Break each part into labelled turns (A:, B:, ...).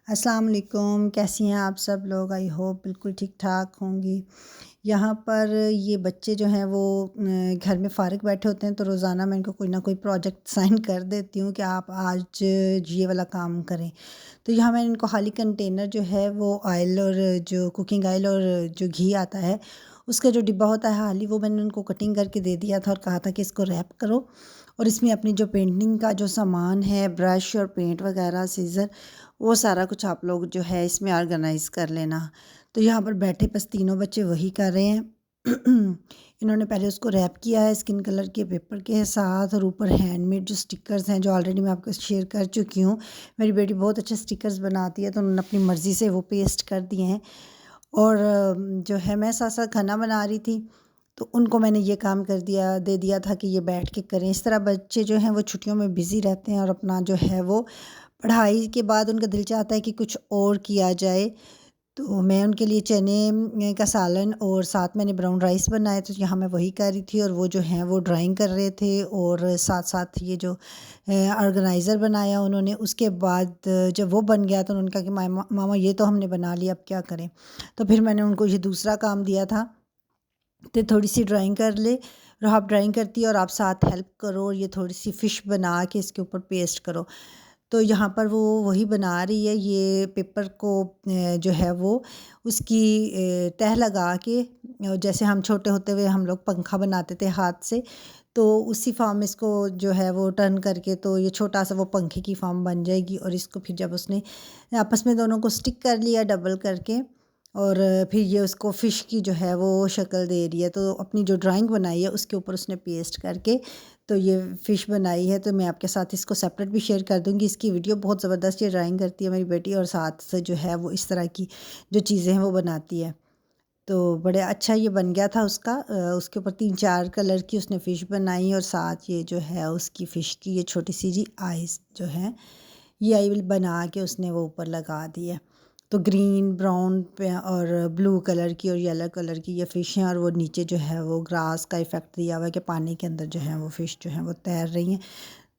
A: السلام علیکم، کیسی ہیں آپ سب لوگ؟ آئی ہوپ بالکل ٹھیک ٹھاک ہوں گی۔ یہاں پر یہ بچے جو ہیں وہ گھر میں فارغ بیٹھے ہوتے ہیں، تو روزانہ میں ان کو کوئی نہ کوئی پروجیکٹ سائن کر دیتی ہوں کہ آپ آج یہ والا کام کریں۔ تو یہاں میں ان کو خالی کنٹینر جو ہے وہ آئل اور جو کوکنگ آئل اور جو گھی آتا ہے اس کا جو ڈبہ ہوتا ہے خالی، وہ میں نے ان کو کٹنگ کر کے دے دیا تھا اور کہا تھا کہ اس کو ریپ کرو، اور اس میں اپنی جو پینٹنگ کا جو سامان ہے، برش اور پینٹ وغیرہ، سیزر، وہ سارا کچھ آپ لوگ جو ہے اس میں آرگنائز کر لینا۔ تو یہاں پر بیٹھے بس تینوں بچے وہی کر رہے ہیں۔ انہوں نے پہلے اس کو ریپ کیا ہے اسکن کلر کے پیپر کے ساتھ، اور اوپر ہینڈ میڈ جو سٹکرز ہیں جو آلریڈی میں آپ کو شیئر کر چکی ہوں۔ میری بیٹی بہت اچھے سٹکرز بناتی ہے، تو انہوں نے اپنی مرضی سے وہ پیسٹ کر دیے ہیں۔ اور جو ہے میں ساتھ ساتھ کھانا بنا رہی تھی، تو ان کو میں نے یہ کام دے دیا تھا کہ یہ بیٹھ کے کریں۔ اس طرح بچے جو ہیں وہ چھٹیوں میں بزی رہتے ہیں، اور اپنا جو ہے وہ پڑھائی کے بعد ان کا دل چاہتا ہے کہ کچھ اور کیا جائے۔ تو میں ان کے لیے چنے کا سالن اور ساتھ میں نے براؤن رائس بنائے، تو یہاں میں وہی کر رہی تھی، اور وہ جو ہیں وہ ڈرائنگ کر رہے تھے، اور ساتھ ساتھ یہ جو آرگنائزر بنایا انہوں نے۔ اس کے بعد جب وہ بن گیا تو انہوں نے کہا کہ ماما یہ تو ہم نے بنا لیا، اب کیا کریں؟ تو پھر میں نے ان کو یہ دوسرا کام دیا تھا کہ تھوڑی سی ڈرائنگ کر لے، اور آپ ڈرائنگ کرتی اور آپ ساتھ ہیلپ کرو، اور یہ تھوڑی سی فش بنا کے اس کے اوپر پیسٹ کرو۔ تو یہاں پر وہ وہی بنا رہی ہے، یہ پیپر کو جو ہے وہ اس کی تہہ لگا کے، جیسے ہم چھوٹے ہوتے ہوئے ہم لوگ پنکھا بناتے تھے ہاتھ سے، تو اسی فارم میں اس کو جو ہے وہ ٹرن کر کے تو یہ چھوٹا سا وہ پنکھے کی فارم بن جائے گی۔ اور اس کو پھر جب اس نے آپس میں دونوں کو سٹک کر لیا ڈبل کر کے، اور پھر یہ اس کو فش کی جو ہے وہ شکل دے رہی ہے، تو اپنی جو ڈرائنگ بنائی ہے اس کے اوپر اس نے پیسٹ کر کے تو یہ فش بنائی ہے۔ تو میں آپ کے ساتھ اس کو سیپریٹ بھی شیئر کر دوں گی، اس کی ویڈیو بہت زبردست یہ ڈرائنگ کرتی ہے میری بیٹی، اور ساتھ سے جو ہے وہ اس طرح کی جو چیزیں ہیں وہ بناتی ہے۔ تو بڑے اچھا یہ بن گیا تھا اس کا، اس کے اوپر 3-4 کلر کی اس نے فش بنائی، اور ساتھ یہ جو ہے اس کی فش کی یہ چھوٹی سی جی آئیز جو ہے، یہ آئی بنا کے اس نے وہ اوپر لگا دی ہے۔ تو گرین، براؤن اور بلو کلر کی اور یلو کلر کی یہ فش ہیں، اور وہ نیچے جو ہے وہ گراس کا ایفیکٹ دیا ہوا ہے کہ پانی کے اندر جو ہے وہ فش جو ہیں وہ تیر رہی ہیں۔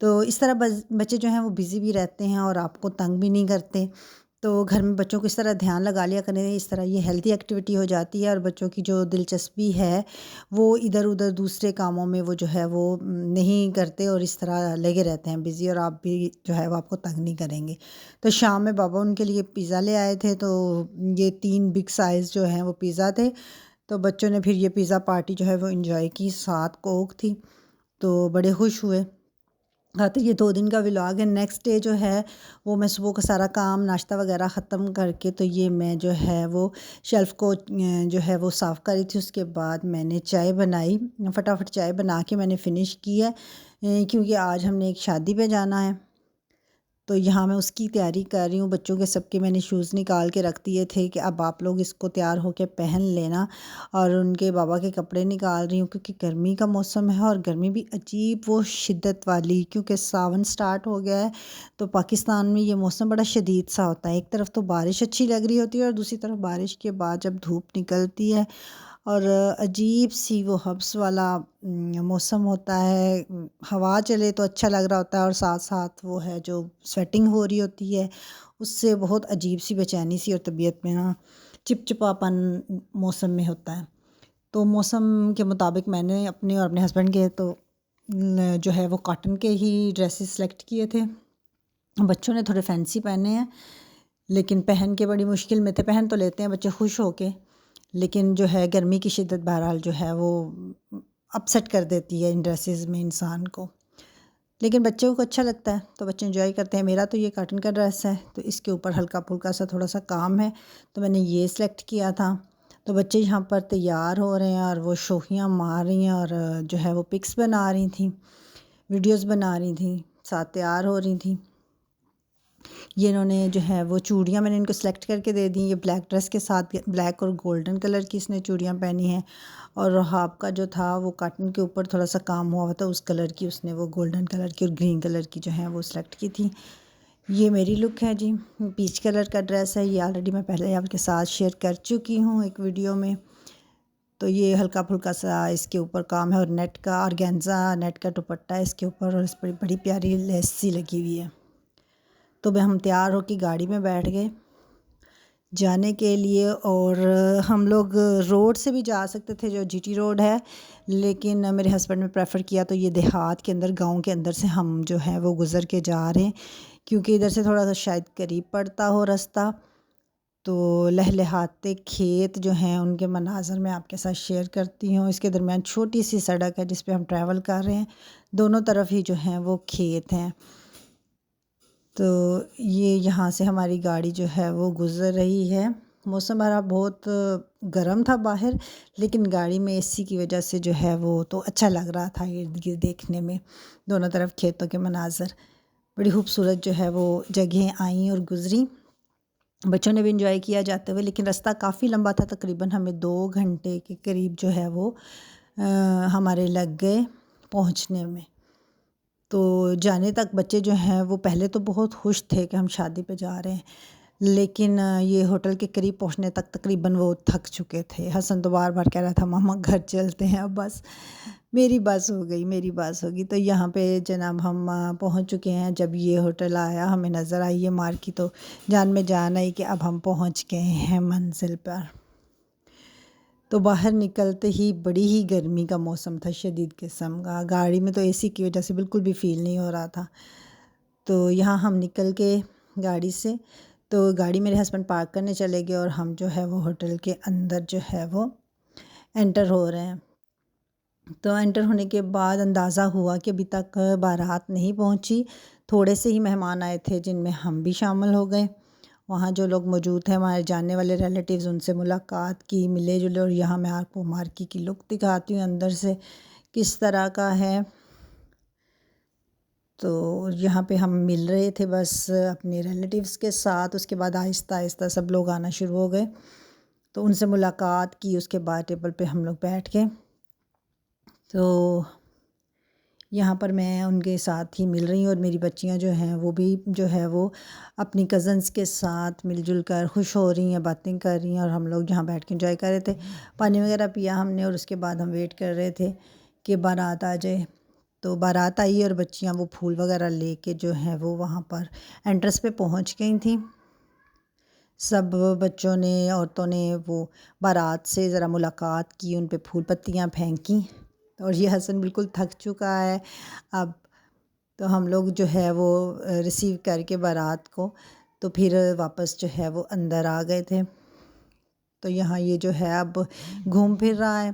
A: تو اس طرح بچے جو ہیں وہ بزی بھی رہتے ہیں اور آپ کو تنگ بھی نہیں کرتے، تو گھر میں بچوں کو اس طرح دھیان لگا لیا کریں، اس طرح یہ ہیلتھی ایکٹیویٹی ہو جاتی ہے، اور بچوں کی جو دلچسپی ہے وہ ادھر ادھر دوسرے کاموں میں وہ جو ہے وہ نہیں کرتے، اور اس طرح لگے رہتے ہیں بزی، اور آپ بھی جو ہے وہ آپ کو تنگ نہیں کریں گے۔ تو شام میں بابا ان کے لیے پیزا لے آئے تھے، تو یہ 3 بگ سائز جو ہیں وہ پیزا تھے، تو بچوں نے پھر یہ پیزا پارٹی جو ہے وہ انجوائے کی، ساتھ کوک تھی، تو بڑے خوش ہوئے۔ ہاں، تو یہ 2 دن کا ولاگ ہے۔ نیکسٹ ڈے جو ہے وہ میں صبح کا سارا کام ناشتہ وغیرہ ختم کر کے تو یہ میں جو ہے وہ شیلف کو جو ہے وہ صاف کری تھی۔ اس کے بعد میں نے چائے بنائی، فٹافٹ چائے بنا کے میں نے فنش کی ہے، کیونکہ آج ہم نے ایک شادی پہ جانا ہے، تو یہاں میں اس کی تیاری کر رہی ہوں۔ بچوں کے سب کے میں نے شوز نکال کے رکھ دیے تھے کہ اب آپ لوگ اس کو تیار ہو کے پہن لینا، اور ان کے بابا کے کپڑے نکال رہی ہوں، کیونکہ گرمی کا موسم ہے، اور گرمی بھی عجیب وہ شدت والی، کیونکہ ساون سٹارٹ ہو گیا ہے، تو پاکستان میں یہ موسم بڑا شدید سا ہوتا ہے۔ ایک طرف تو بارش اچھی لگ رہی ہوتی ہے، اور دوسری طرف بارش کے بعد جب دھوپ نکلتی ہے اور عجیب سی وہ حبس والا موسم ہوتا ہے، ہوا چلے تو اچھا لگ رہا ہوتا ہے، اور ساتھ ساتھ وہ ہے جو سویٹنگ ہو رہی ہوتی ہے، اس سے بہت عجیب سی بے چینی سی اور طبیعت میں نا چپچپاپن موسم میں ہوتا ہے۔ تو موسم کے مطابق میں نے اپنے اور اپنے ہسبینڈ کے تو جو ہے وہ کاٹن کے ہی ڈریسز سلیکٹ کیے تھے۔ بچوں نے تھوڑے فینسی پہنے ہیں، لیکن پہن کے بڑی مشکل میں تھے۔ پہن تو لیتے ہیں بچے خوش ہو کے، لیکن جو ہے گرمی کی شدت بہرحال جو ہے وہ اپسیٹ کر دیتی ہے ان ڈریسز میں انسان کو، لیکن بچوں کو اچھا لگتا ہے تو بچے انجوائے کرتے ہیں۔ میرا تو یہ کاٹن کا ڈریس ہے، تو اس کے اوپر ہلکا پھلکا سا تھوڑا سا کام ہے، تو میں نے یہ سلیکٹ کیا تھا۔ تو بچے یہاں پر تیار ہو رہے ہیں، اور وہ شوخیاں مار رہی ہیں، اور جو ہے وہ پکس بنا رہی تھیں، ویڈیوز بنا رہی تھیں، ساتھ تیار ہو رہی تھیں۔ یہ انہوں نے جو ہے وہ چوڑیاں میں نے ان کو سلیکٹ کر کے دے دیں، یہ بلیک ڈریس کے ساتھ بلیک اور گولڈن کلر کی اس نے چوڑیاں پہنی ہیں، اور رحاب کا جو تھا وہ کاٹن کے اوپر تھوڑا سا کام ہوا تھا، اس کلر کی اس نے وہ گولڈن کلر کی اور گرین کلر کی جو ہیں وہ سلیکٹ کی تھی۔ یہ میری لک ہے جی، پیچ کلر کا ڈریس ہے، یہ آلریڈی میں پہلے آپ کے ساتھ شیئر کر چکی ہوں ایک ویڈیو میں۔ تو یہ ہلکا پھلکا سا اس کے اوپر کام ہے، اور نیٹ کا آرگینزا نیٹ کا دوپٹہ ہے اس کے اوپر، اور اس پر بڑی پیاری لیس سی لگی ہوئی ہے۔ تو ہم تیار ہو کے گاڑی میں بیٹھ گئے جانے کے لیے، اور ہم لوگ روڈ سے بھی جا سکتے تھے جو جی ٹی روڈ ہے، لیکن میرے ہسبینڈ نے پریفر کیا تو یہ دیہات کے اندر، گاؤں کے اندر سے ہم جو ہے وہ گزر کے جا رہے ہیں، کیونکہ ادھر سے تھوڑا سا شاید قریب پڑتا ہو رستہ۔ تو لہلہاتے کھیت جو ہیں ان کے مناظر میں آپ کے ساتھ شیئر کرتی ہوں۔ اس کے درمیان چھوٹی سی سڑک ہے جس پہ ہم ٹریول کر رہے ہیں، دونوں طرف ہی جو ہیں وہ کھیت ہیں۔ تو یہ یہاں سے ہماری گاڑی جو ہے وہ گزر رہی ہے۔ موسم ہمارا بہت گرم تھا باہر، لیکن گاڑی میں اے سی کی وجہ سے جو ہے وہ تو اچھا لگ رہا تھا ارد گرد دیکھنے میں، دونوں طرف کھیتوں کے مناظر، بڑی خوبصورت جو ہے وہ جگہیں آئیں اور گزری۔ بچوں نے بھی انجوائے کیا جاتے ہوئے، لیکن رستہ کافی لمبا تھا، تقریباً ہمیں 2 گھنٹے کے قریب جو ہے وہ ہمارے لگ گئے پہنچنے میں۔ تو جانے تک بچے جو ہیں وہ پہلے تو بہت خوش تھے کہ ہم شادی پہ جا رہے ہیں، لیکن یہ ہوٹل کے قریب پہنچنے تک تقریباً وہ تھک چکے تھے۔ حسن تو بار بار کہہ رہا تھا ماما گھر چلتے ہیں، اب بس میری بس ہو گئی، میری بس ہوگی۔ تو یہاں پہ جناب ہم پہنچ چکے ہیں۔ جب یہ ہوٹل آیا ہمیں نظر آئی یہ مارکی، تو جان میں جان آئی کہ اب ہم پہنچ گئے ہیں منزل پر۔ تو باہر نکلتے ہی بڑی ہی گرمی کا موسم تھا، شدید قسم کا، گاڑی میں تو اے سی کی وجہ سے بالکل بھی فیل نہیں ہو رہا تھا۔ تو یہاں ہم نکل کے گاڑی سے، تو گاڑی میرے ہسبینڈ پارک کرنے چلے گئے اور ہم جو ہے وہ ہوٹل کے اندر جو ہے وہ انٹر ہو رہے ہیں۔ تو انٹر ہونے کے بعد اندازہ ہوا کہ ابھی تک بارات نہیں پہنچی، تھوڑے سے ہی مہمان آئے تھے جن میں ہم بھی شامل ہو گئے۔ وہاں جو لوگ موجود تھے ہمارے جاننے والے ریلیٹیوز، ان سے ملاقات کی، ملے جلے، اور یہاں میں آپ کو مارکی کی لک دکھاتی ہوں اندر سے کس طرح کا ہے۔ تو یہاں پہ ہم مل رہے تھے بس اپنے ریلیٹیوز کے ساتھ، اس کے بعد آہستہ آہستہ سب لوگ آنا شروع ہو گئے، تو ان سے ملاقات کی، اس کے بعد ٹیبل پہ ہم لوگ بیٹھ گئے۔ تو یہاں پر میں ان کے ساتھ ہی مل رہی ہوں، اور میری بچیاں جو ہیں وہ بھی جو ہے وہ اپنی کزنس کے ساتھ مل جل کر خوش ہو رہی ہیں، باتیں کر رہی ہیں، اور ہم لوگ یہاں بیٹھ کے انجوائے کر رہے تھے۔ پانی وغیرہ پیا ہم نے، اور اس کے بعد ہم ویٹ کر رہے تھے کہ بارات آ جائے۔ تو بارات آئی اور بچیاں وہ پھول وغیرہ لے کے جو ہیں وہ وہاں پر انٹرس پہ پہنچ گئی تھیں۔ سب بچوں نے، عورتوں نے وہ بارات سے ذرا ملاقات کی، ان پہ پھول پتیاں پھینکیں، اور یہ حسن بالکل تھک چکا ہے اب۔ تو ہم لوگ جو ہے وہ ریسیو کر کے بارات کو، تو پھر واپس جو ہے وہ اندر آ گئے تھے۔ تو یہاں یہ جو ہے اب گھوم پھر رہا ہے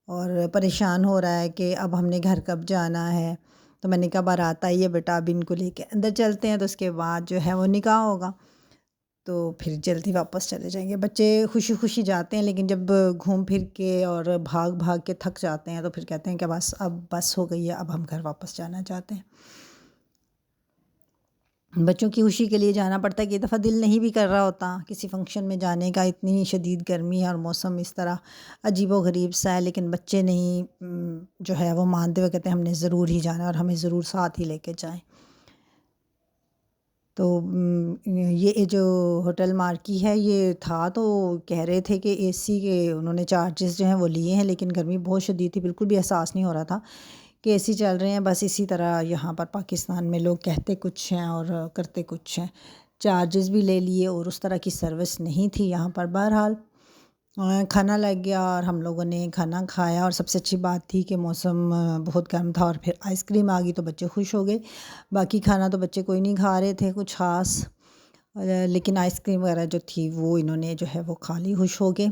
A: اور پریشان ہو رہا ہے کہ اب ہم نے گھر کب جانا ہے۔ تو میں نے کہا بارات آئی ہے بیٹا، اب ان کو لے کے اندر چلتے ہیں، تو اس کے بعد جو ہے وہ نکاح ہوگا، تو پھر جلدی واپس چلے جائیں گے۔ بچے خوشی خوشی جاتے ہیں، لیکن جب گھوم پھر کے اور بھاگ بھاگ کے تھک جاتے ہیں تو پھر کہتے ہیں کہ بس اب بس ہو گئی ہے، اب ہم گھر واپس جانا چاہتے ہیں۔ بچوں کی خوشی کے لیے جانا پڑتا ہے کہ یہ دفعہ دل نہیں بھی کر رہا ہوتا کسی فنکشن میں جانے کا، اتنی شدید گرمی ہے اور موسم اس طرح عجیب و غریب سا ہے، لیکن بچے نہیں جو ہے وہ مانتے ہوئے کہتے ہیں ہم نے ضرور ہی جانا ہے اور ہمیں ضرور ساتھ ہی لے کے جائیں۔ تو یہ جو ہوٹل مارکی ہے یہ تھا، تو کہہ رہے تھے کہ اے سی کے انہوں نے چارجز جو ہیں وہ لیے ہیں، لیکن گرمی بہت شدید تھی، بالکل بھی احساس نہیں ہو رہا تھا کہ اے سی چل رہے ہیں۔ بس اسی طرح یہاں پر پاکستان میں لوگ کہتے کچھ ہیں اور کرتے کچھ ہیں، چارجز بھی لے لیے، اور اس طرح کی سروس نہیں تھی یہاں پر۔ بہرحال کھانا لگ گیا اور ہم لوگوں نے کھانا کھایا، اور سب سے اچھی بات تھی کہ موسم بہت گرم تھا، اور پھر آئس کریم آ گئی تو بچے خوش ہو گئے۔ باقی کھانا تو بچے کوئی نہیں کھا رہے تھے کچھ خاص، لیکن آئس کریم وغیرہ جو تھی وہ انہوں نے جو ہے وہ کھا لی، خوش ہو گئے۔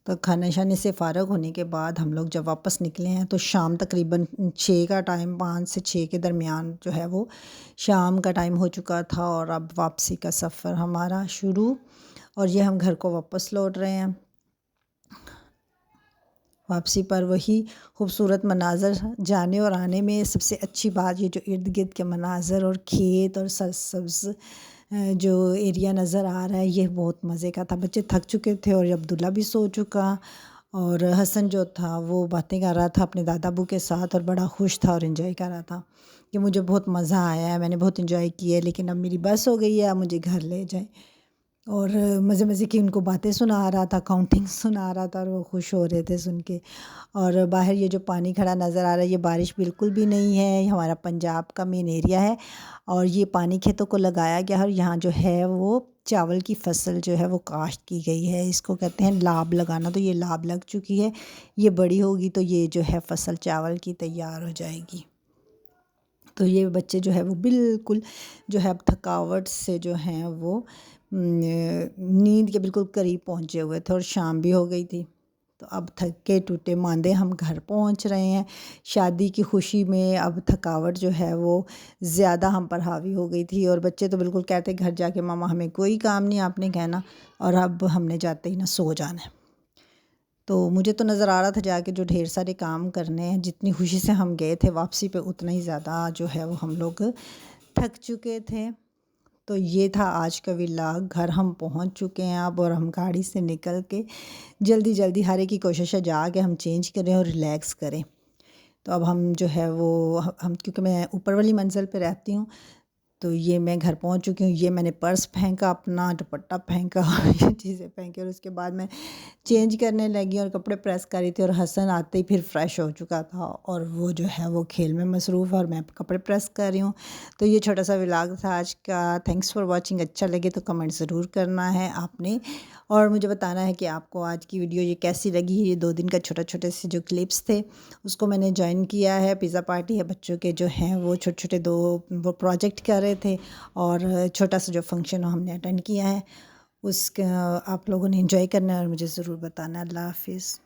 A: تو کھانے شانے سے فارغ ہونے کے بعد ہم لوگ جب واپس نکلے ہیں تو شام تقریباً 6 کا ٹائم، 5 سے 6 کے درمیان جو ہے وہ شام کا ٹائم ہو چکا تھا، اور اب واپسی کا سفر ہمارا شروع، اور یہ ہم گھر کو واپس لوٹ رہے ہیں۔ واپسی پر وہی خوبصورت مناظر، جانے اور آنے میں سب سے اچھی بات یہ جو ارد گرد کے مناظر اور کھیت اور سرسبز جو ایریا نظر آ رہا ہے، یہ بہت مزے کا تھا۔ بچے تھک چکے تھے اور عبداللہ بھی سو چکا، اور حسن جو تھا وہ باتیں کر رہا تھا اپنے دادا ابو کے ساتھ، اور بڑا خوش تھا اور انجوائے کر رہا تھا کہ مجھے بہت مزہ آیا ہے، میں نے بہت انجوائے کیا ہے، لیکن اب میری بس ہو گئی ہے، اب مجھے گھر لے جائیں۔ اور مزے مزے کی ان کو باتیں سنا رہا تھا، کاؤنٹنگ سنا رہا تھا اور وہ خوش ہو رہے تھے سن کے۔ اور باہر یہ جو پانی کھڑا نظر آ رہا ہے یہ بارش بالکل بھی نہیں ہے، یہ ہمارا پنجاب کا مین ایریا ہے اور یہ پانی کھیتوں کو لگایا گیا ہے اور یہاں جو ہے وہ چاول کی فصل جو ہے وہ کاشت کی گئی ہے، اس کو کہتے ہیں لاب لگانا۔ تو یہ لاب لگ چکی ہے، یہ بڑی ہوگی تو یہ جو ہے فصل چاول کی تیار ہو جائے گی۔ تو یہ بچے جو ہے وہ بالکل جو ہے اب تھکاوٹ سے جو ہیں وہ نیند کے بالکل قریب پہنچے ہوئے تھے اور شام بھی ہو گئی تھی۔ تو اب تھکے ٹوٹے ماندے ہم گھر پہنچ رہے ہیں۔ شادی کی خوشی میں اب تھکاوٹ جو ہے وہ زیادہ ہم پر حاوی ہو گئی تھی اور بچے تو بالکل کہتے گھر جا کے ماما ہمیں کوئی کام نہیں آپ نے کہنا، اور اب ہم نے جاتے ہی نہ سو جانا ہے۔ تو مجھے تو نظر آ رہا تھا جا کے جو ڈھیر سارے کام کرنے ہیں، جتنی خوشی سے ہم گئے تھے واپسی پہ اتنا ہی زیادہ جو ہے وہ ہم لوگ تھک چکے تھے۔ تو یہ تھا آج کا ولاگ۔ گھر ہم پہنچ چکے ہیں اب اور ہم گاڑی سے نکل کے جلدی جلدی ہر ایک کی کوشش ہے جا کے ہم چینج کریں اور ریلیکس کریں۔ تو اب ہم جو ہے وہ کیونکہ میں اوپر والی منزل پہ رہتی ہوں تو یہ میں گھر پہنچ چکی ہوں۔ یہ میں نے پرس پھینکا، اپنا دوپٹہ پھینکا اور یہ چیزیں پھینکی اور اس کے بعد میں چینج کرنے لگی اور کپڑے پریس کر رہی تھی اور حسن آتے ہی پھر فریش ہو چکا تھا اور وہ جو ہے وہ کھیل میں مصروف ہے اور میں کپڑے پریس کر رہی ہوں۔ تو یہ چھوٹا سا ولاگ تھا آج کا۔ Thanks for watching. اچھا لگے تو کمنٹ ضرور کرنا ہے آپ نے اور مجھے بتانا ہے کہ آپ کو آج کی ویڈیو یہ کیسی لگی ہے۔ یہ 2 دن کا چھوٹے سے جو کلپس تھے اس کو میں نے جوائن کیا ہے۔ پیزا پارٹی ہے، بچوں کے جو ہیں وہ چھوٹے چھوٹے 2 وہ پروجیکٹ کر رہے تھے اور چھوٹا سا جو فنکشن ہم نے اٹینڈ کیا ہے اس کا آپ لوگوں نے انجوائے کرنا ہے اور مجھے ضرور بتانا ہے۔ اللہ حافظ۔